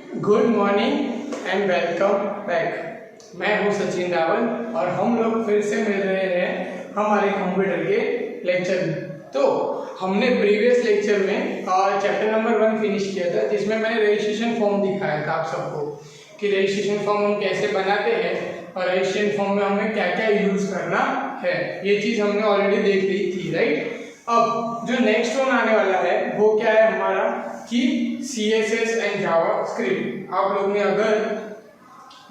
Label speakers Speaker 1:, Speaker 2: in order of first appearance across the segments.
Speaker 1: Good morning and welcome back. मैं हूं सचिन रावल और हम लोग फिर से मिल रहे हैं हमारे कंप्यूटर के लेक्चर में। तो हमने प्रीवियस लेक्चर में चैप्टर नंबर 1 फिनिश किया था, जिसमें मैंने रजिस्ट्रेशन फॉर्म दिखाया था आप सबको कि रजिस्ट्रेशन फॉर्म हम कैसे बनाते हैं और रजिस्ट्रेशन फॉर्म में हमें क्या क्या यूज करना है। ये चीज़ हमने ऑलरेडी देख ली थी, राइट। अब जो नेक्स्ट वन आने वाला है वो क्या है हमारा कि CSS एंड जावास्क्रिप्ट। आप लोग ने अगर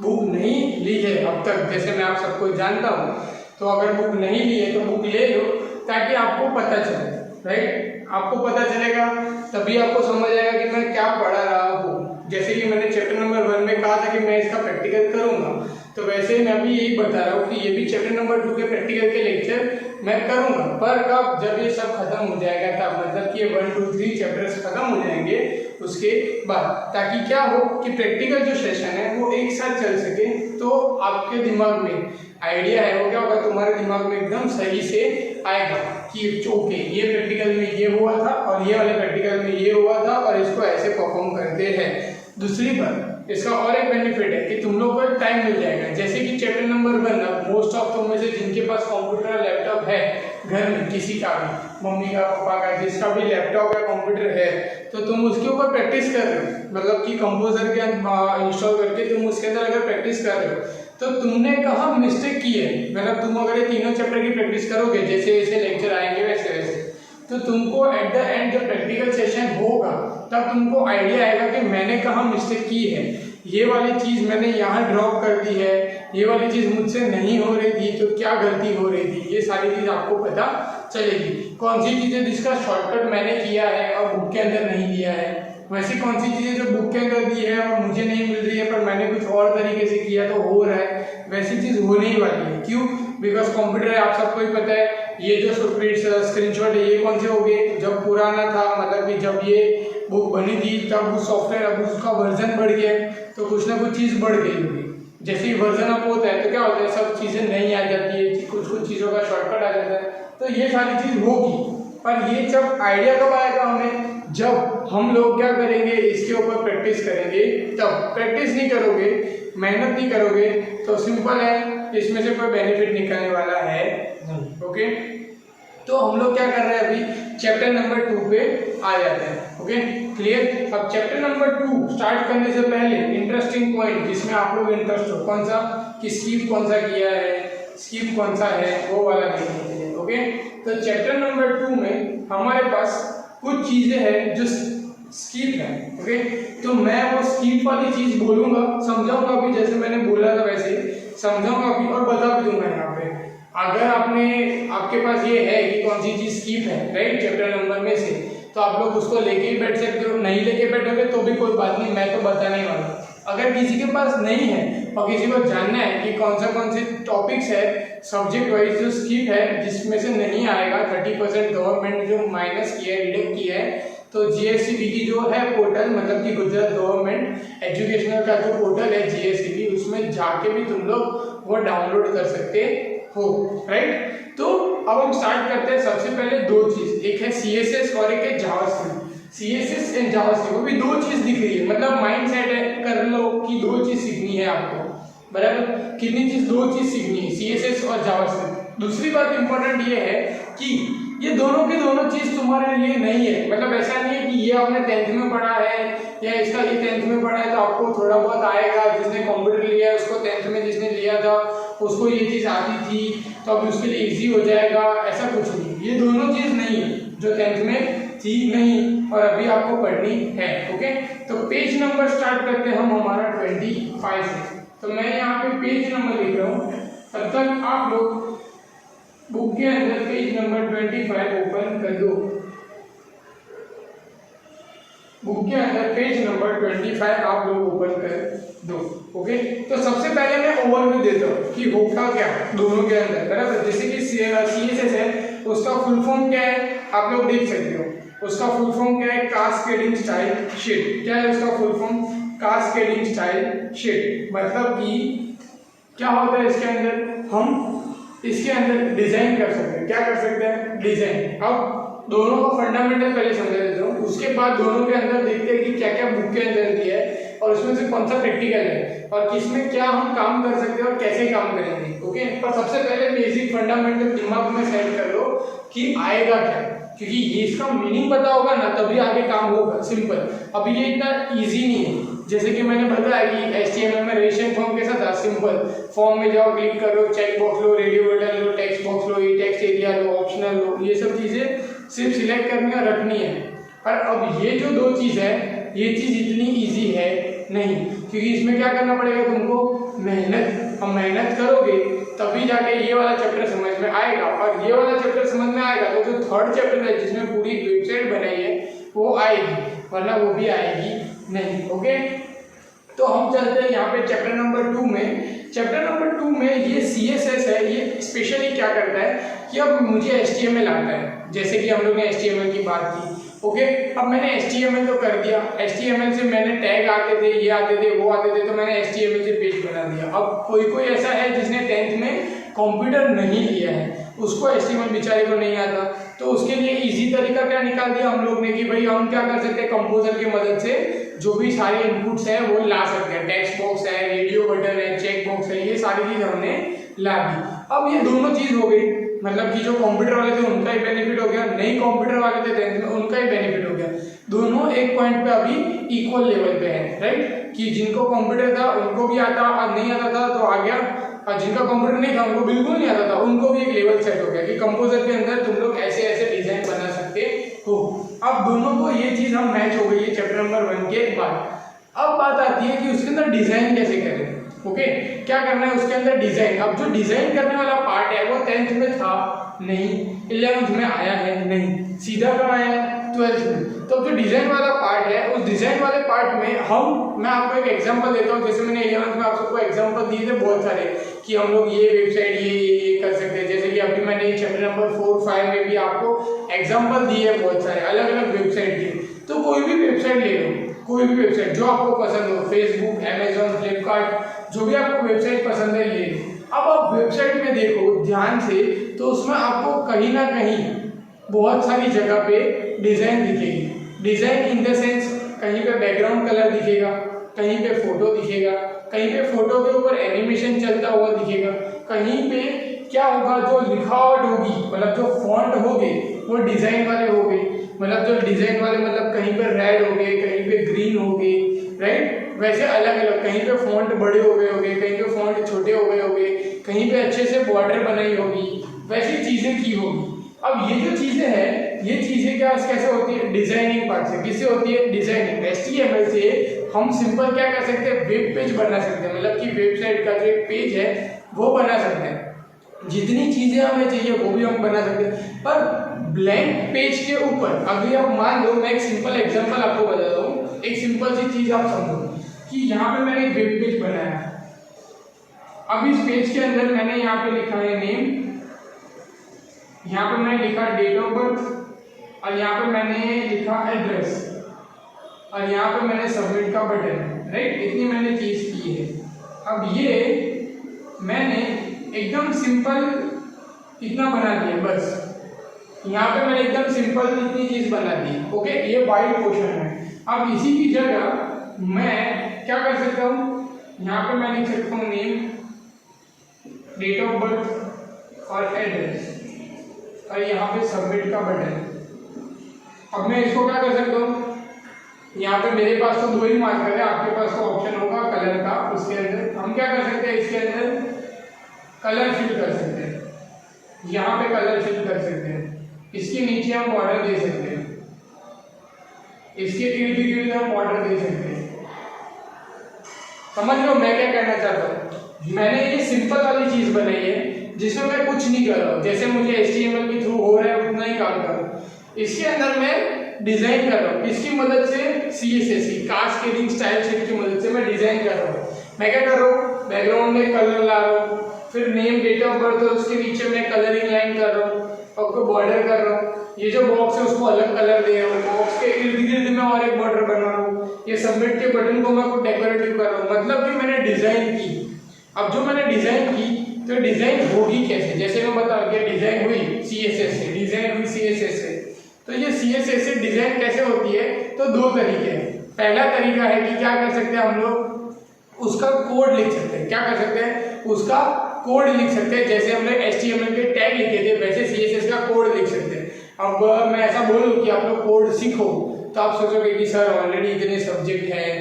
Speaker 1: बुक नहीं ली है अब तक, जैसे मैं आप सबको जानता हूँ, तो अगर बुक नहीं ली है तो बुक ले लो ताकि आपको पता चले, राइट। आपको पता चलेगा तभी आपको समझ आएगा कि मैं क्या पढ़ा रहा हूँ। जैसे कि मैंने चैप्टर नंबर 1 में कहा था कि मैं इसका प्रैक्टिकल करूँगा, तो वैसे ही मैं अभी यही बता रहा हूँ कि ये भी चैप्टर नंबर 2 के प्रैक्टिकल के लेक्चर मैं करूँगा। पर कब, जब ये सब खत्म हो जाएगा तब, मतलब कि ये 1, 2, 3 चैप्टर्स खत्म हो जाएंगे उसके बाद, ताकि क्या हो कि प्रैक्टिकल जो सेशन है वो एक साथ चल सके। तो आपके दिमाग में आइडिया है वो क्या होगा, तुम्हारे दिमाग में एकदम सही से आएगा कि ओके ये प्रैक्टिकल में ये हुआ था और ये वाले प्रैक्टिकल में ये हुआ था और इसको ऐसे परफॉर्म करते हैं। दूसरी बात, इसका और एक बेनिफिट है कि तुम लोग को टाइम मिल जाएगा। जैसे कि चैप्टर नंबर 1, अब मोस्ट ऑफ तुम में से जिनके पास कंप्यूटर लैपटॉप है घर में, किसी का भी, मम्मी का, पापा का, जिसका भी लैपटॉप या कंप्यूटर है, तो तुम उसके ऊपर प्रैक्टिस कर रहे हो। मतलब कि कंपोजर के इंस्टॉल करके तुम उसके अंदर अगर प्रैक्टिस कर रहे हो तो तुमने कहाँ मिस्टेक की है। मतलब तुम अगर ये तीनों चैप्टर की प्रैक्टिस करोगे, जैसे जैसे लेक्चर आएंगे वैसे वैसे, तो तुमको एट द एंड जब प्रैक्टिकल सेशन होगा तब तुमको आइडिया आएगा कि मैंने कहाँ मिस्टेक की है, ये वाली चीज़ मैंने यहाँ ड्रॉप कर दी है, ये वाली चीज़ मुझसे नहीं हो रही थी, तो क्या गलती हो रही थी, ये सारी चीज़ आपको पता चलेगी। कौन सी चीज़ें जिसका शॉर्टकट मैंने किया है और बुक के अंदर नहीं दिया है, वैसी कौन सी चीज़ें जो बुक के अंदर दी है और मुझे नहीं मिल रही है पर मैंने कुछ और तरीके से किया तो हो रहा है, वैसी चीज़ होने ही वाली है। क्यों? बिकॉज कंप्यूटर है, आप सबको ही पता है। ये जो स्क्रीनशॉट है ये कौन से हो गए, जब पुराना था, मतलब कि जब ये बुक बनी थी तब उस सॉफ्टवेयर, अब उसका वर्जन बढ़ गया तो कुछ ना कुछ चीज़ बढ़ गई होगी। जैसे ही वर्जन अप होता है तो क्या होता है, सब चीज़ें नहीं आ जाती है, कुछ चीज़ों का शॉर्टकट आ जाता है, तो ये सारी चीज़ होगी। पर ये जब आइडिया कब आएगा हमें, जब हम लोग क्या करेंगे, इसके ऊपर प्रैक्टिस करेंगे तब। प्रैक्टिस नहीं करोगे, मेहनत नहीं करोगे तो सिंपल है, इसमें से कोई बेनिफिट निकलने वाला है नहीं। ओके, तो हम लोग क्या कर रहे हैं अभी, चैप्टर नंबर 2 पे आ जाते हैं। Okay, clear. अब चैप्टर नंबर 2 स्टार्ट करने से पहले इंटरेस्टिंग पॉइंट जिसमें आप लोग इंटरेस्ट हो, कौन सा, कि स्किप कौन सा किया है, स्किप कौन सा है, वो वाला देखने के लिए। ओके, तो चैप्टर नंबर 2 में हमारे पास कुछ चीजें हैं जो स्किप है। ओके, तो मैं वो स्किप वाली चीज बोलूंगा, समझाऊंगा अभी, जैसे मैंने बोला था वैसे समझाऊंगा अभी और बता भी दूंगा यहाँ पे। अगर आपके पास ये है कि कौन सी चीज स्किप है, राइट, चैप्टर नंबर में से, तो आप लोग उसको लेके ही बैठ सकते हो। नहीं लेके बैठोगे तो भी कोई बात नहीं, मैं तो बताने वाला। अगर किसी के पास नहीं है और किसी को जानना है कि कौन से टॉपिक्स है सब्जेक्ट वाइज जो स्किप है, जिसमें से नहीं आएगा, 30% गवर्नमेंट जो माइनस किया है, डिडक्ट किया है, तो GSCB की जो है पोर्टल, मतलब कि गुजरात गवर्नमेंट एजुकेशनल का जो पोर्टल है GSCB, उसमें जाके भी तुम लोग वो डाउनलोड कर सकते हो, राइट। तो अब हम स्टार्ट करते हैं। सबसे पहले दो चीज, एक है CSS और एक है जावास्क्रिप्ट। CSS एंड जावास्क्रिप्ट, वो भी दो चीज दिख रही है, मतलब माइंड सेट है कर लो कि दो चीज सीखनी है आपको, बराबर। कितनी चीज, दो चीज सीखनी है, CSS और जावास्क्रिप्ट। दूसरी बात इंपॉर्टेंट ये है कि ये दोनों की दोनों चीज तुम्हारे लिए नहीं है। मतलब ऐसा नहीं है कि ये आपने 10th में पढ़ा है या इसका ये 10th में पढ़ा है तो आपको थोड़ा बहुत आएगा, जिसने कंप्यूटर लिया है उसको 10th में जिसने लिया था उसको ये चीज आती थी तो अब उसके लिए इजी हो जाएगा, ऐसा कुछ नहीं। ये दोनों चीज नहीं है जो 10th में थी नहीं और अभी आपको पढ़नी है। ओके, तो पेज नंबर स्टार्ट करते हैं हम हमारा 25 से। तो मैं यहाँ पे पेज नंबर लिख रहा हूँ, तब तक आप लोग बुक के अंदर पेज नंबर 25 ओपन कर दो। बुक के अंदर पेज नंबर 25 आप लोग ओपन कर दो। ओके, तो सबसे पहले मैं ओवरव्यू देता हूँ कि होगा क्या दोनों के अंदर, बराबर। जैसे कि CSS है, उसका फुल फॉर्म क्या है आप लोग देख सकते हो। उसका फुल फॉर्म क्या है, कास्केडिंग स्टाइल शीट। क्या है उसका full form, cascading style sheet. मतलब कि क्या होता है इसके अंदर, हम इसके अंदर डिजाइन कर सकते हैं। क्या कर सकते हैं, डिजाइन। अब दोनों का फंडामेंटल पहले समझा देता हूँ, उसके बाद दोनों के अंदर देखते हैं कि क्या क्या बुक के अंदर दिया है और उसमें में कौन सा प्रैक्टिकल है और किस में क्या हम काम कर सकते हैं और कैसे काम करेंगे। ओके, पर सबसे पहले बेसिक फंडामेंटल दिमाग में सेट कर लो कि आएगा क्या, क्योंकि ये इसका मीनिंग पता होगा ना तभी आगे काम होगा। सिंपल, अभी ये इतना इजी नहीं है। जैसे कि मैंने बताया कि HTML में रजिस्ट्रेशन फॉर्म कैसा था, सिंपल फॉर्म में जाओ, क्लिक करो, चेक बॉक्स लो, रेडियो बटन लो, टेक्स्ट बॉक्स लो, टेक्स्ट एरिया लो, ऑप्शनल लो, ये सब चीजें सिर्फ सिलेक्ट करनी और रखनी है। पर अब ये जो दो चीज है, ये चीज इतनी इजी है नहीं, क्योंकि इसमें क्या करना पड़ेगा तुमको, मेहनत। हम मेहनत करोगे तभी जाके ये वाला चैप्टर समझ में आएगा, और ये वाला चैप्टर समझ में आएगा तो जो थर्ड चैप्टर है जिसमें पूरी वेबसाइट बनाई है वो आएगी, वरना वो भी आएगी नहीं। ओके, तो हम चलते हैं यहाँ पे चैप्टर नंबर 2 में। चैप्टर नंबर 2 में ये CSS है, ये स्पेशली क्या करता है कि अब मुझे HTML आता है, जैसे कि हम लोग ने HTML की बात की। ओके, अब मैंने HTML तो कर दिया, HTML से मैंने टैग आते थे, ये आते थे, वो आते थे, तो मैंने HTML से पेज बना दिया। अब कोई ऐसा है जिसने 10th में कंप्यूटर नहीं लिया है, उसको HTML बेचारे को नहीं आता, तो उसके लिए इजी तरीका क्या निकाल दिया हम लोग ने कि भाई हम क्या कर सकते हैं, कंपोजर की मदद से जो भी सारे इनपुट्स है वो ला सकते हैं। टेक्स्ट बॉक्स है, रेडियो बटन है, चेक बॉक्स है, ये सारी चीज हमने ला दी। अब ये दोनों चीज हो गई, मतलब कि जो कंप्यूटर वाले थे उनका ही बेनिफिट हो गया, नहीं कंप्यूटर वाले थे 10th में उनका ही बेनिफिट हो गया। दोनों एक पॉइंट पे अभी इक्वल लेवल पे है, राइट, कि जिनको कंप्यूटर था उनको भी आता, और नहीं आता था तो आ गया, और जिनका कंप्यूटर नहीं था उनको बिल्कुल नहीं आता था उनको भी एक लेवल सेट हो गया कि कंपोजर के अंदर तुम लोग ऐसे ऐसे डिजाइन बना सकते हो। अब दोनों को ये चीज हम मैच हो गई है चैप्टर नंबर 1 के बाद। अब बात आती है कि उसके अंदर डिजाइन कैसे करें। ओके, क्या करना है उसके अंदर डिजाइन। अब जो डिजाइन करने वाला पार्ट है वो 10th में था नहीं, 11th में आया है नहीं, सीधा कब आया है 12th में। तो जो डिजाइन वाला पार्ट है उस डिजाइन वाले पार्ट में मैं आपको एक एग्जांपल देता हूँ। जैसे मैंने 11th में आप सबको एग्जांपल दिए थे बहुत सारे कि हम लोग ये वेबसाइट ये कर सकते हैं। जैसे कि अभी मैंने चैप्टर नंबर 4, 5 में भी आपको एग्जांपल दिए हैं बहुत सारे अलग अलग वेबसाइट के। तो कोई भी वेबसाइट ले लो, कोई भी वेबसाइट जो आपको पसंद हो, फेसबुक, अमेजॉन, फ्लिपकार्ट, जो भी आपको वेबसाइट पसंद है ले लो। अब आप वेबसाइट में देखो ध्यान से तो उसमें आपको कहीं ना कहीं बहुत सारी जगह पे डिजाइन दिखेगी। डिजाइन इन द सेंस कहीं पे बैकग्राउंड कलर दिखेगा, कहीं पे फोटो दिखेगा, कहीं पे फोटो के ऊपर एनिमेशन चलता हुआ दिखेगा, कहीं पे क्या होगा जो लिखावट होगी, मतलब जो फॉन्ट होंगे वो डिजाइन वाले हो गए, मतलब जो डिजाइन वाले मतलब कहीं पे रेड हो गए, कहीं पे ग्रीन हो गए, राइट, वैसे अलग अलग, कहीं पे फॉन्ट बड़े हो गए होंगे, कहीं पे फॉन्ट छोटे हो गए होंगे, कहीं पे अच्छे से बॉर्डर बनाई होगी, वैसी चीजें की होगी। अब ये जो चीजें हैं ये चीजें क्या कैसे होती है, डिजाइनिंग पार्ट से। किससे होती है, डिजाइनिंग। HTML से हम सिंपल क्या कर सकते हैं, वेब पेज बना सकते हैं, मतलब कि वेबसाइट का जो एक पेज है वो बना सकते हैं। जितनी चीजें हमें चाहिए वो भी हम बना सकते हैं, पर ब्लैंक पेज के ऊपर अभी आप मान लो, मैं एक सिंपल एग्जांपल आपको बताता हूँ, एक सिंपल सी चीज आप समझो कि यहाँ पे मैंने एक वेब पेज बनाया। अब इस पेज के अंदर मैंने यहाँ पे लिखा है नेम, यहाँ पे मैंने लिखा डेट ऑफ बर्थ, और यहाँ पे मैंने लिखा एड्रेस, और यहाँ पे मैंने सबमिट का बटन, राइट, इतनी मैंने चीज की है। अब ये मैंने एकदम सिंपल इतना बना दिया, बस यहाँ पे मैंने एकदम सिंपल इतनी चीज बना दी। ओके, ये वाइट पोर्शन है। अब इसी की जगह मैं क्या कर सकता हूँ, यहाँ पे मैं लिख सकता हूँ नेम, डेट ऑफ बर्थ और एड्रेस, और यहाँ पे सबमिट का बटन। अब मैं इसको क्या कर सकता हूँ, यहाँ पे मेरे पास तो 2 ही मार्कर है, आपके पास तो ऑप्शन होगा कलर का, उसके अंदर हम क्या कर सकते हैं, इसके अंदर कलर फिल कर सकते हैं, यहाँ पे कलर फिल कर सकते हैं, इसके नीचे हम बॉर्डर दे सकते हैं, इसके इर्द गिर्द हम बॉर्डर दे सकते हैं। समझ लो मैं क्या कहना चाहता हूँ। मैंने ये सिंपल वाली चीज बनाई है जिसमें मैं कुछ नहीं कर रहा हूँ, जैसे मुझे HTML के थ्रू हो रहा है उतना ही काम कर रहा हूँ। इसके अंदर मैं डिजाइन कर रहा हूँ, इसकी मदद से CSS कास्केडिंग स्टाइल शीट की मदद से मैं डिजाइन कर रहा हूँ। मैं क्या कर रहा हूँ, बैकग्राउंड में कलर ला रहा हूँ, फिर नेम, डेट ऑफ बर्थ और उसके नीचे मैं कलरिंग लाइन कर रहा हूँ, और को बॉर्डर कर रहा हूँ। ये जो बॉक्स है उसको अलग कलर दे रहा हूँ, बॉक्स के इर्द गिर्द में और एक बॉर्डर बना रहा हूँ, ये सबमिट के बटन को मैं कुछ डेकोरेटिव कर रहा हूँ, मतलब कि मैंने डिजाइन की। अब जो मैंने डिजाइन की तो डिजाइन होगी कैसे, जैसे मैं बता कि डिजाइन हुई CSS से, डिजाइन हुई CSS से, तो ये CSS से डिजाइन कैसे होती है, तो 2 तरीके हैं। पहला तरीका है कि क्या कर सकते हैं हम लोग, उसका कोड लिख सकते हैं। क्या कर सकते हैं? उसका कोड लिख सकते हैं। जैसे हमने HTML के टैग लिखे थे वैसे CSS का कोड लिख सकते हैं। अब मैं ऐसा बोलूँ कि आप लोग कोड सीखो तो आप सोचोगे कि सर ऑलरेडी इतने सब्जेक्ट हैं,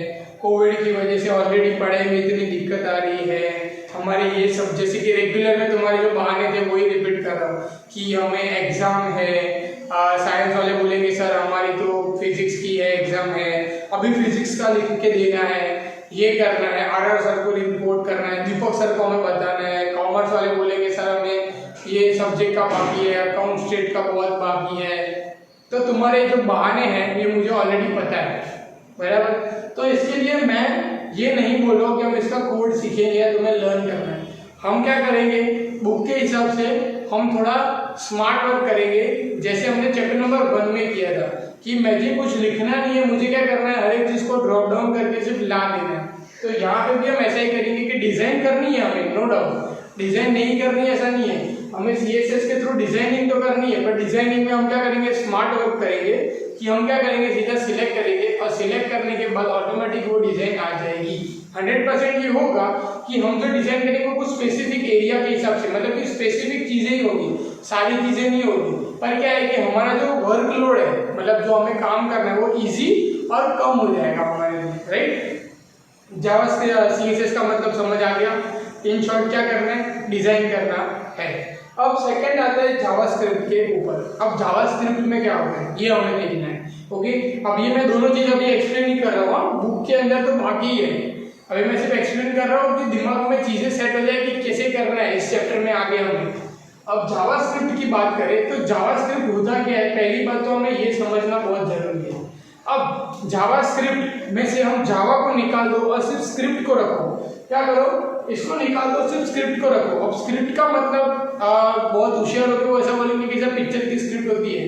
Speaker 1: कोविड की वजह से ऑलरेडी पढ़ाई में इतनी दिक्कत आ रही है, हमारे ये सब जैसे कि रेगुलर में तुम्हारे जो बहाने थे वही रिपीट कर रहा हूँ कि हमें एग्जाम है। साइंस वाले बोलेंगे सर हमारी तो फिजिक्स की है, एग्जाम है, अभी फिजिक्स का लिख के देना है, ये करना है, RR सर को रिपोर्ट करना है, दीपक सर को हमें बताना है। कॉमर्स वाले बोलेंगे सर हमें ये सब्जेक्ट का बाकी है, अकाउंट स्टेट का बहुत बाकी है। तो तुम्हारे जो बहाने हैं ये मुझे ऑलरेडी पता है, बराबर। तो इसके लिए मैं ये नहीं बोल रहा हूँ कि हम इसका कोड सीखेंगे या तुम्हें लर्न करना है। हम क्या करेंगे, बुक के हिसाब से हम थोड़ा स्मार्ट वर्क करेंगे। जैसे हमने चैप्टर नंबर 1 में किया था कि मुझे कुछ लिखना नहीं है, मुझे क्या करना है, हर एक चीज को ड्रॉप डाउन करके सिर्फ ला देना है। तो यहाँ पे भी हम ऐसा ही करेंगे कि डिजाइन करनी है हमें, नो डाउट डिजाइन नहीं करनी है ऐसा नहीं है, हमें CSS के थ्रू डिजाइनिंग तो करनी है। पर डिजाइनिंग में हम क्या करेंगे, स्मार्ट वर्क करेंगे कि हम क्या करेंगे, सीधा सिलेक्ट करेंगे और सिलेक्ट करने के बाद ऑटोमेटिक वो डिजाइन आ जाएगी। 100% ये होगा कि हम जो डिजाइन करेंगे वो कुछ स्पेसिफिक एरिया के हिसाब से, मतलब कि स्पेसिफिक चीजें ही होगी, सारी चीजें नहीं होगी। पर क्या है कि हमारा जो वर्कलोड है, मतलब जो हमें काम करना है वो इजी और कम हो जाएगा हमारे लिए, राइट। जावा CSS का मतलब समझ आ गया। इन शॉर्ट क्या करना है, डिजाइन करना है। अब सेकंड आता है जावास्क्रिप्ट के ऊपर। अब जावास्क्रिप्ट में क्या होता है ये हमें देखना है, ओके। अब ये मैं दोनों चीज अभी एक्सप्लेन नहीं कर रहा हूँ, बुक के अंदर तो बाकी है, अभी मैं सिर्फ एक्सप्लेन कर रहा हूँ कि दिमाग में चीजें सेट हो जाए कि कैसे करना है। इस चैप्टर में आगे हमें अब जावास्क्रिप्ट की बात करें तो जावास्क्रिप्ट होता क्या है, पहली बात तो हमें ये समझना बहुत जरूरी है। अब जावास्क्रिप्ट में से हम जावा को निकाल दो और सिर्फ स्क्रिप्ट को रखो। क्या करो, इसको निकाल दो, सिर्फ स्क्रिप्ट को रखो। अब स्क्रिप्ट का मतलब बहुत होशियार होते हो ऐसा बोलेंगे कि जब पिक्चर की स्क्रिप्ट होती है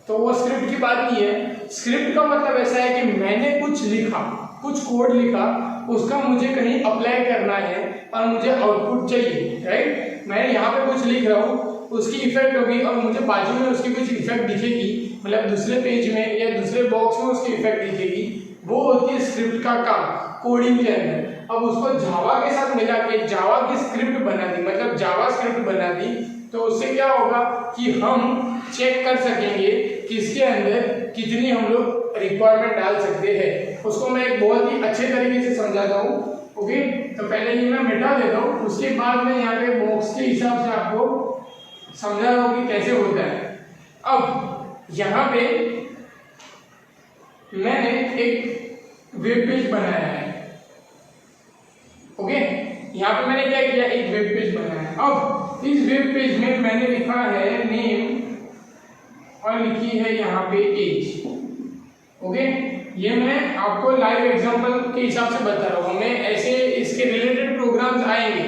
Speaker 1: तो वो स्क्रिप्ट की बात नहीं है। स्क्रिप्ट का मतलब ऐसा है कि मैंने कुछ लिखा, कुछ कोड लिखा, उसका मुझे कहीं अप्लाई करना है और मुझे आउटपुट चाहिए, राइट। मैं यहाँ पे कुछ लिख रहा हूँ, उसकी इफेक्ट होगी और मुझे बाजू में उसकी कुछ इफेक्ट दिखेगी, मतलब दूसरे पेज में या दूसरे बॉक्स में उसकी इफेक्ट दिखेगी। वो होती है स्क्रिप्ट का काम कोडिंग के अंदर। अब उसको जावा के साथ मिला के जावा की स्क्रिप्ट बना दी, मतलब जावा स्क्रिप्ट बना दी, तो उससे क्या होगा कि हम चेक कर सकेंगे कि इसके अंदर कितनी हम लोग रिक्वायरमेंट डाल सकते हैं। उसको मैं एक बहुत ही अच्छे तरीके से समझाता हूँ, ओके। तो पहले ये मैं मिटा देता हूँ, उसके बाद मैं यहाँ पे बॉक्स के हिसाब से आपको समझा रहा हूँ कि कैसे होता है। अब यहाँ पे मैंने एक वेब पेज बनाया है, ओके। यहाँ पे मैंने क्या किया, एक वेब पेज बनाया है। अब इस वेब पेज में मैंने लिखा है नेम और लिखी है यहाँ पे एज, ओके। ये मैं आपको लाइव एग्जांपल के हिसाब से बता रहा हूँ, हमें ऐसे इसके रिलेटेड प्रोग्राम्स आएंगे,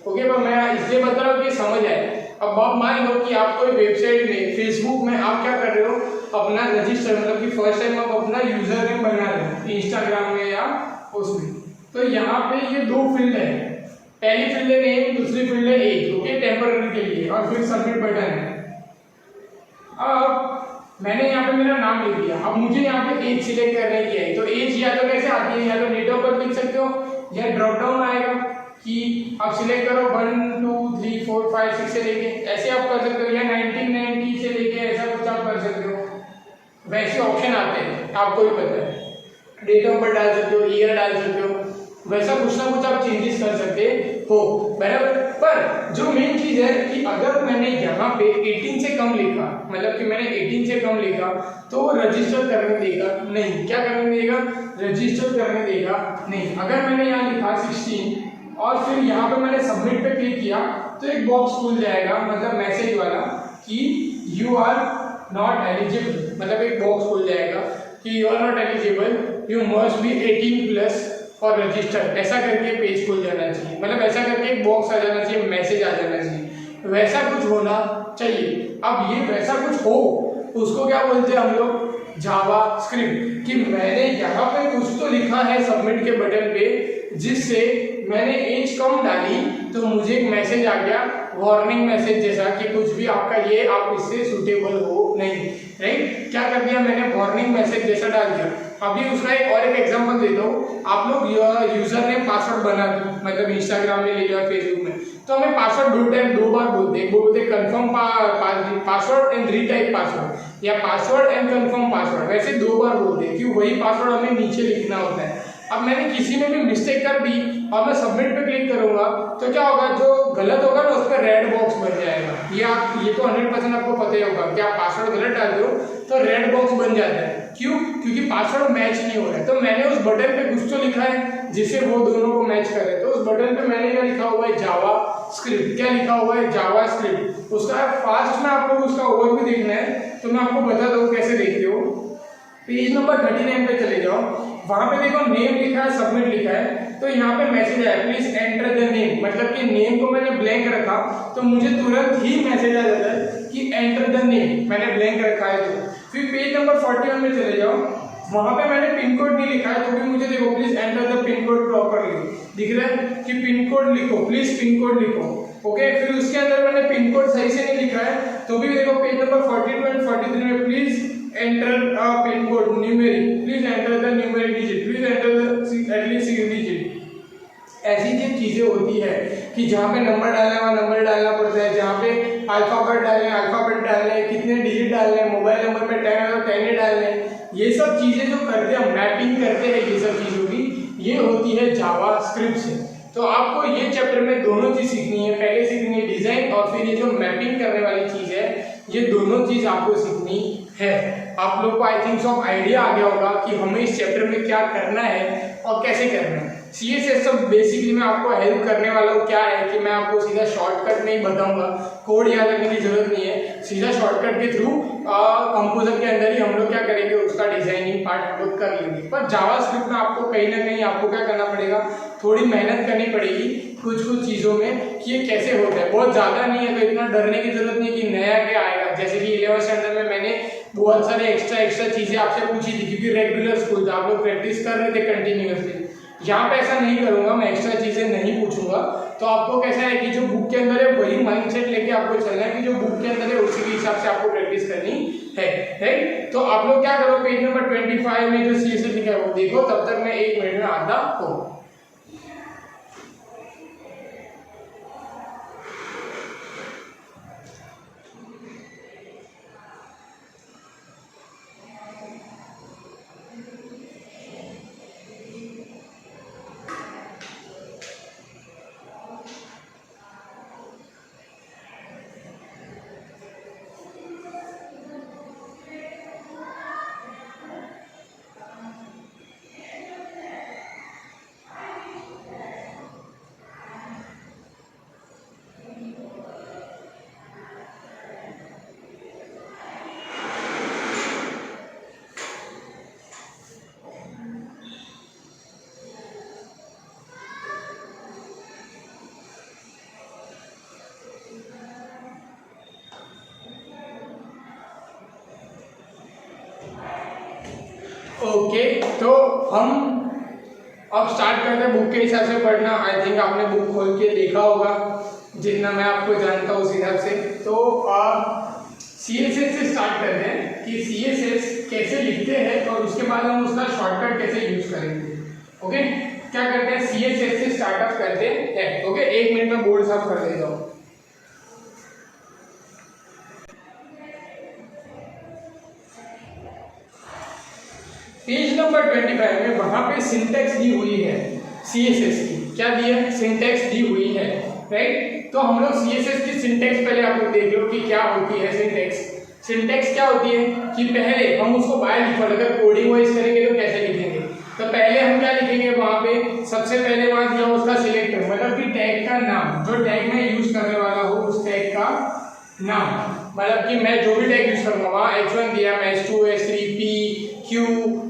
Speaker 1: ओके। पर मैं इसलिए बता रहा हूँ कि समझ आए। अब आप मान लो कि आप कोई वेबसाइट में, फेसबुक में आप क्या कर रहे हो, अपना रजिस्टर, मतलब कि फर्स्ट टाइम आप अपना यूजर नेम बना रहे हो इंस्टाग्राम में या उसमें। तो यहाँ पे ये दो फील्ड है, पहली फील्ड है नेम, दूसरी फील्ड है एज, ओके, टेम्पररी के लिए, और फिर सबमिट बटन है। अब मैंने यहाँ पे मेरा नाम लिख दिया। अब मुझे यहाँ पे एज सिलेक्ट करने की है, तो एज या तो कैसे आती है, या तो डेट ऑफ बर्थ लिख सकते हो या ड्रॉप डाउन आएगा कि आप सिलेक्ट करो 1 2 3 4 5 6 से लेके, ऐसे आप कर सकते हो, या 1990 से लेके ऐसा कुछ आप कर सकते हो। वैसे ऑप्शन आते हैं, आपको भी पता है, डेट ऑफ बर्थ डाल सकते हो, ईयर डाल सकते हो, वैसा कुछ ना कुछ आप चेंजेस कर सकते हो, बराबर। पर जो मेन चीज है कि अगर मैंने यहाँ पे 18 से कम लिखा, मतलब कि मैंने 18 से कम लिखा, तो वो रजिस्टर करने देगा नहीं। क्या करने देगा, रजिस्टर करने देगा नहीं। अगर मैंने यहाँ लिखा 16 और फिर यहाँ पे मैंने सबमिट पे क्लिक किया तो एक बॉक्स खुल जाएगा, मतलब मैसेज वाला कि यू आर नॉट एलिजिबल, मतलब एक बॉक्स खुल जाएगा कि you are not eligible, you must be 18+ और रजिस्टर, ऐसा करके पेज खुल जाना चाहिए, मतलब ऐसा करके एक बॉक्स आ जाना चाहिए, मैसेज आ जाना चाहिए, वैसा कुछ होना चाहिए। अब ये वैसा कुछ हो उसको क्या बोलते हैं हम लोग, जावा स्क्रिप्ट, कि मैंने यहाँ पे कुछ तो लिखा है सबमिट के बटन पे, जिससे मैंने एज कम डाली तो मुझे एक मैसेज आ गया, वार्निंग मैसेज जैसा कि कुछ भी आपका ये आप इससे सूटेबल हो नहीं, राइट। क्या कर दिया मैंने, वार्निंग मैसेज जैसा डाल दिया। अभी उसका एक और एक एग्जांपल देता हूँ। आप लोग यूजर नेम पासवर्ड पासवर्ड बना दूं, मतलब इंस्टाग्राम में ले लिया, फेसबुक में, तो हमें पासवर्ड दो बार बोलते हैं। बोलते confirm password and retype password, या पासवर्ड एंड कंफर्म पासवर्ड, वैसे 2 बार बोलते हैं, क्यों? वही पासवर्ड हमें नीचे लिखना होता है। अब मैंने किसी में भी मिस्टेक कर दी और मैं सबमिट पे क्लिक करूंगा तो क्या होगा, जो गलत होगा ना उस पर रेड बॉक्स बन जाएगा। ये तो 100% आपको पता ही होगा कि आप पासवर्ड गलत डालते हो तो रेड बॉक्स बन जाता है। क्यों? क्योंकि पासवर्ड मैच नहीं हो रहा है। तो मैंने उस बटन पे कुछ तो लिखा है जिससे वो दोनों को मैच करे। तो उस बटन पे मैंने क्या लिखा हुआ है, जावा स्क्रिप्ट। क्या लिखा हुआ है? जावा स्क्रिप्ट। उसका फास्ट में आपको उसका ओवरव्यू देखना है तो मैं आपको बता दूं कैसे देखते हो। पेज नंबर 39 पे चले जाओ, वहां पे देखो नेम लिखा है, सबमिट लिखा है, तो यहाँ पे मैसेज आया प्लीज एंटर द नेम, मतलब कि नेम को मैंने ब्लैंक रखा तो मुझे तुरंत ही मैसेज आ जाता है कि एंटर द नेम, मैंने ब्लैंक रखा है। तो फिर पेज नंबर 41 में चले जाओ, वहां पे मैंने पिन कोड नहीं लिखा है तो भी मुझे देखो please enter the pin code properly दिख रहा है कि पिन कोड लिखो, प्लीज पिन कोड लिखो। ओके, फिर उसके अंदर मैंने पिन कोड सही से नहीं लिखा है तो भी देखो पेज नंबर 42 एंड 43 में please enter a pin code numeric, please enter the numeric digit, please enter the at least 6 digit। ऐसी जो चीजें होती है कि जहाँ पे नंबर डालना है वहाँ नंबर डालना पड़ता है, जहाँ पे अल्फाबेट डालना है, कितने डिजिट डालने हैं, मोबाइल नंबर पे 10 है तो 10 ही डालने हैं। ये सब चीजें जो करते हैं, मैपिंग करते हैं ये सब चीजों की, ये होती है जावा स्क्रिप्ट से। तो आपको ये चैप्टर में दोनों चीज सीखनी है, पहले सीखनी है डिजाइन और फिर ये जो मैपिंग करने वाली चीज है, ये दोनों चीज आपको सीखनी है। आप लोग को आई थिंक सो आइडिया आ गया होगा कि हमें इस चैप्टर में क्या करना है और कैसे करना है। CSS सब बेसिकली मैं आपको हेल्प करने वाला हूँ। क्या है कि मैं आपको सीधा शॉर्टकट नहीं बताऊंगा, कोड याद रखने की जरूरत नहीं है, सीधा शॉर्टकट के थ्रू कंपोजर के अंदर ही हम लोग क्या करेंगे, उसका डिजाइनिंग पार्ट हम लोग कर लेंगे। पर जावा स्क्रिप्ट में आपको कहीं ना कहीं आपको क्या करना पड़ेगा, थोड़ी मेहनत करनी पड़ेगी कुछ चीज़ों में कि ये कैसे होता है। बहुत ज़्यादा नहीं है तो इतना डरने की जरूरत नहीं कि नया क्या आएगा। जैसे कि 11th स्टैंडर्ड में मैंने बहुत सारे एक्स्ट्रा चीज़ें आपसे पूछी थी क्योंकि रेगुलर स्कूल आप लोग प्रैक्टिस कर रहे थे कंटिन्यूअसली। यहाँ पे ऐसा नहीं करूँगा, मैं एक्स्ट्रा चीज़ें नहीं पूछूंगा। तो आपको कैसा है कि जो बुक के अंदर है वही माइंडसेट लेके आपको चलना है कि जो बुक के अंदर है उसी के हिसाब से आपको प्रैक्टिस करनी है, राइट। तो आप लोग क्या करो, पेज नंबर 25 में जो CSS लिखा है वो देखो, तब तक मैं 1 मिनट में आता हूँ। ओके, तो हम अब स्टार्ट करते हैं बुक के हिसाब से पढ़ना। आई थिंक आपने बुक खोल के देखा होगा, जितना मैं आपको जानता हूँ उस हिसाब से। तो CSS से स्टार्ट करते हैं कि CSS कैसे लिखते हैं और उसके बाद हम उसका शॉर्टकट कैसे यूज करेंगे। ओके, क्या करते हैं, CSS से स्टार्टअप करते हैं। ओके, 1 मिनट में बोर्ड साफ कर देता हूँ। पेज नंबर 25 में वहां पे सिंटैक्स दी हुई है CSS की। क्या दी है? सिंटैक्स दी हुई है, राइट। तो हम लोग CSS की सिंटैक्स पहले आप लोग देख लो कि क्या होती है सिंटैक्स। सिंटैक्स क्या होती है कि पहले हम उसको बाय डिफॉल्ट अगर कोडिंग वाइज करेंगे तो कैसे लिखेंगे, तो पहले हम क्या लिखेंगे, वहां पे सबसे पहले वहां दिया उसका सिलेक्टर, मतलब कि टैग का नाम, जो टैग मैं यूज करने वाला हूँ उस टैग का नाम, मतलब कि मैं जो भी टैग यूज करूंगा, वहां H1 दिया, मैं H2 H3 P Q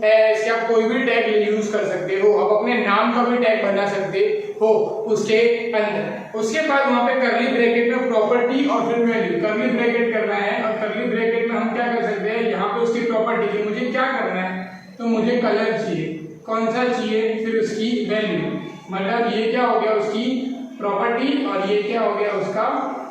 Speaker 1: S या कोई भी टैग यूज कर सकते हो। आप अपने नाम का भी टैग बना सकते हो उसके अंदर। उसके बाद वहां पे करली ब्रैकेट में प्रॉपर्टी और फिर वैल्यू, करली ब्रैकेट करना है और करली ब्रैकेट में हम क्या कर सकते हैं, यहाँ पे उसकी प्रॉपर्टी की मुझे क्या करना है, तो मुझे कलर चाहिए, कौन सा चाहिए, फिर उसकी वैल्यू, मतलब ये क्या हो गया उसकी प्रॉपर्टी और ये क्या हो गया उसका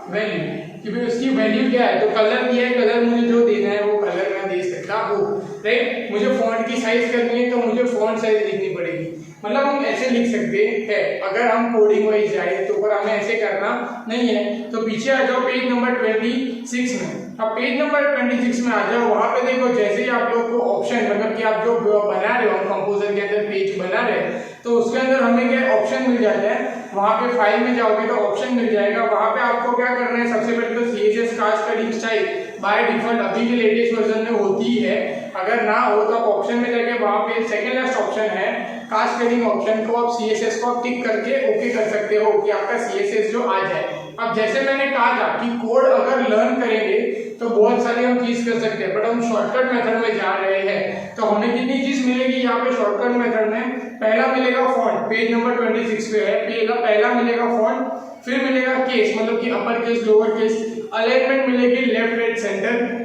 Speaker 1: वैल्यू, कि भाई उसकी वैल्यू क्या है। तो कलर दिया है, कलर मुझे जो देना है वो कलर मैं दे सकता हूँ, राइट। मुझे फॉन्ट की साइज करनी है तो मुझे फॉन्ट साइज लिखनी पड़ेगी। मतलब हम ऐसे लिख सकते हैं। अगर हम कोडिंग वाइज जाए तो पर हमें ऐसे करना नहीं है। तो पीछे आ जाओ पेज नंबर 26 में। अब पेज नंबर 26 में आ जाओ, वहां पे देखो जैसे ही आप लोग को ऑप्शन मतलब कि आप जो बना रहे हो कंपोजर के अंदर पेज बना रहे हैं तो उसके अंदर हमें क्या ऑप्शन मिल जाता है। वहां पे फाइल में जाओगे तो ऑप्शन मिल जाएगा। वहां पे आपको क्या करना है, सबसे पहले तो CSS cost cutting style by default अभी के लेटेस्ट वर्जन में होती है। अगर ना हो तो आप ऑप्शन में जाके वहां पे सेकंड लास्ट ऑप्शन है कास्ट कटिंग ऑप्शन को आप CSS को आप टिक करके ओके कर सकते हो कि आपका CSS जो आ जाए। अब जैसे मैंने कहा था कि कोड अगर लर्न करेंगे तो बहुत सारी हम चीज कर सकते हैं, बट हम शॉर्टकट मेथड में जा रहे हैं। तो हमें कितनी चीज मिलेगी यहाँ पे शॉर्टकट मेथड में। पहला मिलेगा फॉन्ट, पेज नंबर 26 पे है। पहला मिलेगा फॉन्ट, फिर मिलेगा केस मतलब कि upper case lower case, alignment मिलेगी left right centre,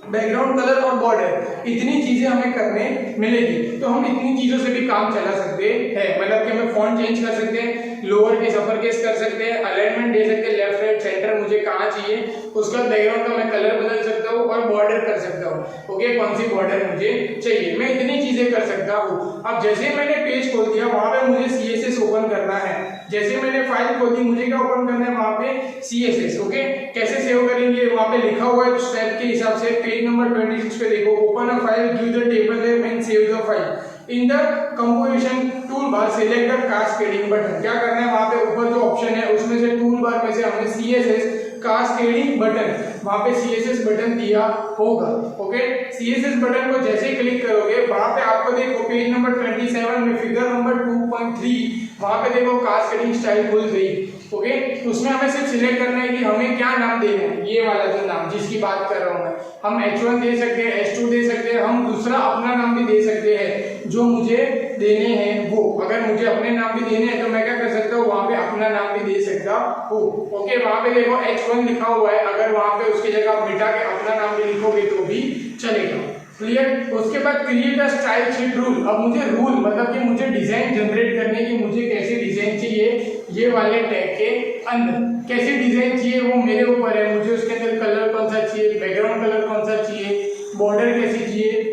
Speaker 1: background colour और बॉर्डर। इतनी चीजें हमें करने मिलेगी। तो हम इतनी चीजों से भी काम चला सकते हैं, मतलब कि हमें फॉन्ट चेंज कर सकते हैं, लोअर केस अपर केस कर सकते हैं, अलाइनमेंट दे सकते हैं लेफ्ट राइट सेंटर मुझे कहाँ चाहिए, उसका बैकग्राउंड का मैं कलर बदल सकता हूँ और बॉर्डर कर सकता हूँ। ओके, कौन सी बॉर्डर मुझे चाहिए, मैं इतनी चीजें कर सकता हूँ। अब जैसे मैंने पेज खोल दिया वहां पे मुझे CSS ओपन करना है। जैसे मैंने फाइल खोली मुझे क्या ओपन करना है वहां पे CSS। ओके, कैसे सेव करेंगे, वहां पे लिखा हुआ है स्टेप के हिसाब से। पेज नंबर 26 पे देखो, open a file, give the table name and save the file in the composition tool bar, select the cascading button. क्या करना है, वहां पे ऊपर जो ऑप्शन है उसमें से टूल बार में से हमने CSS कास्केडिंग बटन, वहां पे CSS बटन दिया होगा। ओके, CSS बटन को जैसे ही क्लिक करोगे वहां पे आपको देखो पेज नंबर 27 में फिगर नंबर 2.3 वहां पे देखो कास्केडिंग स्टाइल खुल गई। ओके, उसमें हमें सिर्फ सिलेक्ट करना है कि हमें क्या नाम देना है। ये वाला जो नाम जिसकी बात कर रहा हूं मैं, हम H1 दे सकते हैं, H2 दे सकते हैं, हम दूसरा अपना नाम भी दे सकते हैं जो मुझे देने हैं वो। अगर मुझे अपने नाम भी देने हैं तो मैं क्या कर सकता हूँ, वहां पे अपना नाम भी दे सकता हूँ। ओके, वहां पे देखो H1 लिखा हुआ है, अगर वहां पे उसकी जगह आप मिटा के अपना नाम भी लिखोगे तो भी चलेगा। क्लियर। उसके बाद create a style sheet rule. अब मुझे रूल मतलब कि मुझे डिजाइन जनरेट करने की, मुझे कैसे डिजाइन चाहिए ये वाले टैग के अंदर कैसे डिजाइन चाहिए वो मेरे ऊपर है। मुझे उसके अंदर कलर कौन सा चाहिए, बैकग्राउंड कलर कौन सा चाहिए, बॉर्डर कैसी चाहिए,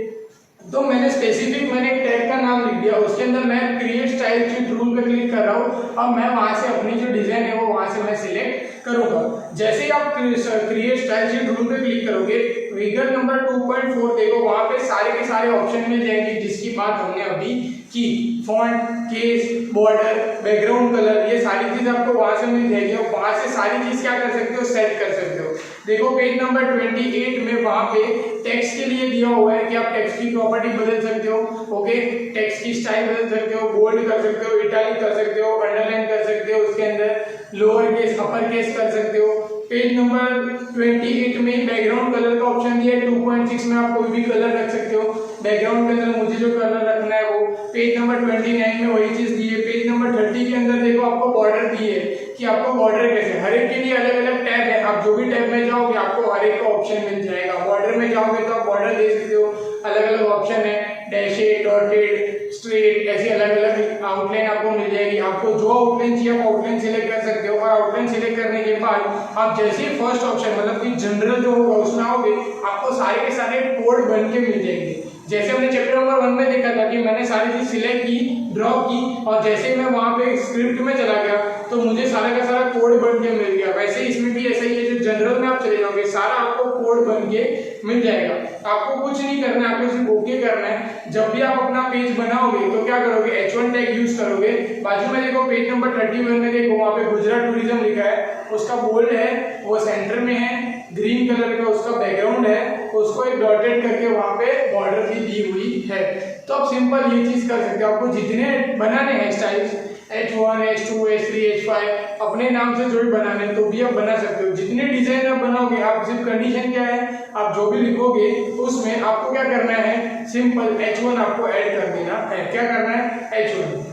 Speaker 1: तो मैंने स्पेसिफिक मैंने एक टैग का नाम लिख दिया। उसके अंदर मैं क्रिएट स्टाइल शीट रूल पे क्लिक कर रहा हूँ। अब मैं वहां से अपनी जो डिजाइन है वो वहां से मैं सिलेक्ट करूंगा। जैसे ही आप क्रिएट स्टाइल शीट रूल पे क्लिक करोगे, फिगर नंबर 2.4 देखो, वहां पे सारे के सारे ऑप्शन मिल जाएंगे जिसकी बात हमने अभी की। Font, case, border, background colour, ये सारी चीज आपको वहां से मिल जाएगी। और वहां से सारी चीज क्या कर सकते हो, सेट कर सकते हो। देखो पेज नंबर 28 में वहां पे टेक्स्ट के लिए दिया हुआ है कि आप टेक्स्ट की प्रॉपर्टी बदल सकते हो। ओके, टेक्स्ट की स्टाइल बदल सकते हो, बोल्ड कर सकते हो, इटैलिक कर सकते हो, अंडरलाइन कर सकते हो, उसके अंदर लोअर केस अपर केस कर सकते हो। पेज नंबर 28 में बैकग्राउंड कलर का ऑप्शन दिया है। 2.6 में आप कोई भी कलर रख सकते हो। बैकग्राउंड के अंदर मुझे जो कलर रखना है वो। पेज नंबर 29 में वही चीज दी है। पेज नंबर 30 के अंदर देखो आपको बॉर्डर दी है कि आपको बॉर्डर कैसे, हर एक के लिए अलग अलग टैब है। आप जो भी टैब में जाओगे आपको हर एक का ऑप्शन मिल जाएगा। बॉर्डर में जाओगे तो आप बॉर्डर दे सकते हो, अलग अलग ऑप्शन है, डैशेड, डॉटेड, स्ट्रेट, ऐसी अलग अलग आउटलाइन आपको मिल जाएगी। आपको जो आउटलाइन चाहिए आप आउटलाइन सिलेक्ट कर सकते हो। और आउटलाइन सिलेक्ट करने के बाद आप जैसे ही फर्स्ट ऑप्शन मतलब कि जनरल जो होगा उसमें आओगे, आपको सारे के सारे कोड बन के मिल जाएंगे। जैसे हमने चैप्टर नंबर 1 में देखा था कि मैंने सारी चीज सिलेक्ट की, ड्रॉ की, और जैसे ही मैं वहां पे स्क्रिप्ट में चला गया तो मुझे सारा का सारा कोड बन के मिल गया। वैसे इसमें भी ऐसा ही है, जो जनरल में आप चले जाओगे सारा आपको कोड बन के मिल जाएगा। आपको कुछ नहीं करना है, आपको सिर्फ ओके करना है। जब भी आप अपना पेज बनाओगे तो क्या करोगे, H1 टैग यूज करोगे। बाजू में देखो पेज नंबर 31 में देखो वहां पे गुजरात टूरिज्म लिखा है, उसका बोल्ड है वो सेंटर में है, ग्रीन कलर का उसका बैकग्राउंड है, उसको एक डॉटेड करके वहां पे बॉर्डर भी दी हुई है। तो आप सिंपल ये चीज कर सकते हो। आपको जितने बनाने हैं styles H1, H2, H3, H5 अपने नाम से जो भी बनाने तो भी आप बना सकते हो। जितने डिजाइन आप बनाओगे, आप सिर्फ कंडीशन क्या है, आप जो भी लिखोगे उसमें आपको क्या करना है, सिंपल H1 आपको ऐड कर देना है। क्या करना है, H1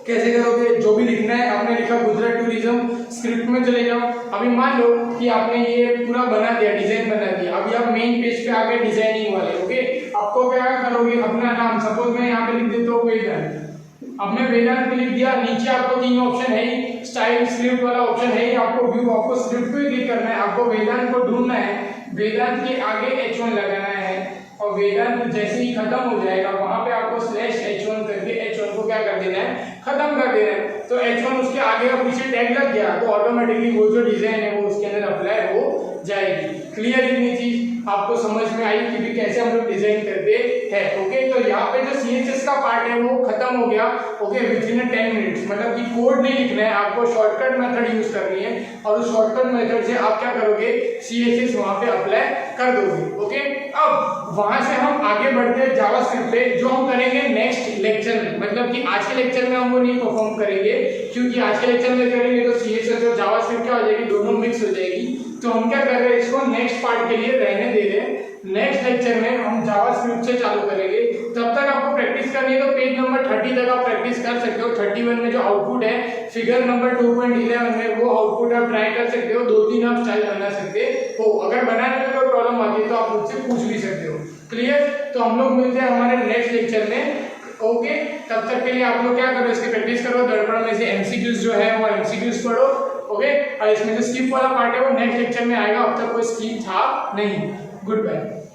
Speaker 1: कैसे करोगे, जो भी लिखना है आपने लिखा गुजरात टूरिज्म, स्क्रिप्ट में चले जाओ। अभी मान लो कि आपने ये पूरा बना दिया, डिजाइन बना दिया, अभी आप मेन पेज पे आ गए डिजाइनिंग वाले। ओके, आपको क्या करोगे, अपना नाम, सपोज मैं यहाँ पे लिख देता हूँ वेदांत। अब मैं वेदांत पे लिख दिया, नीचे आपको 3 ऑप्शन है ही, स्टाइल स्क्रिप्ट वाला ऑप्शन है ही, आपको व्यू, आपको स्क्रिप्ट पे क्लिक करना है, आपको वेदांत को ढूंढना है, वेदांत के आगे H1 लगाना है, और वेदांत जैसे ही खत्म हो जाएगा वहां पे आपको /H1 करके H1 को क्या क्या कर देना है, खत्म कर देना है। तो H1 उसके आगे और पीछे टैग लग गया तो ऑटोमेटिकली वो जो डिजाइन है वो उसके अंदर अप्लाई हो जाएगी। क्लियर इतनी चीज आपको समझ में आई कि भी कैसे हम लोग डिजाइन करते हैं। ओके, तो यहाँ पे जो CSS का पार्ट है वो खत्म हो गया। ओके, विदिन 10 मिनट्स, मतलब कि कोड नहीं लिखना है आपको, शॉर्टकट मेथड यूज करनी है और उस शॉर्टकट मेथड से आप क्या करोगे, CSS वहां पे अप्लाई कर दोगे। ओके, अब वहां से हम आगे बढ़ते हैं जावास्क्रिप्ट पे, जो हम करेंगे नेक्स्ट लेक्चर में। मतलब कि आज के लेक्चर में हम वो नहीं परफॉर्म करेंगे, क्योंकि आज के लेक्चर में करेंगे तो CSS और जावास्क्रिप्ट क्या हो जाएगी, दोनों मिक्स हो जाएगी। तो हम क्या कर रहे हैं, इसको नेक्स्ट पार्ट के लिए रहने दे रहे हैं। नेक्स्ट लेक्चर में हम जावास्क्रिप्ट से चालू करेंगे। तब तक आपको प्रैक्टिस करनी है, तो पेज नंबर 30 तक आप प्रैक्टिस कर सकते हो। 31 में जो आउटपुट है फिगर नंबर 2.11 में, वो आउटपुट आप ट्राई कर सकते हो। 2-3 आप स्टाइल बना सकते हो। अगर बनाने में कोई प्रॉब्लम आती है तो आप मुझसे पूछ भी सकते हो। क्लियर? तो हम लोग मिलते हैं हमारे नेक्स्ट लेक्चर में। ओके, तब तक के लिए आप लोग क्या करो, इसकी प्रैक्टिस करो। दर्पण में से MCQs जो है वो MCQs पढ़ो। ओके, और इसमें जो स्किप वाला पार्ट है वो नेक्स्ट लेक्चर में आएगा। अब तक कोई स्किप था नहीं। Good bye.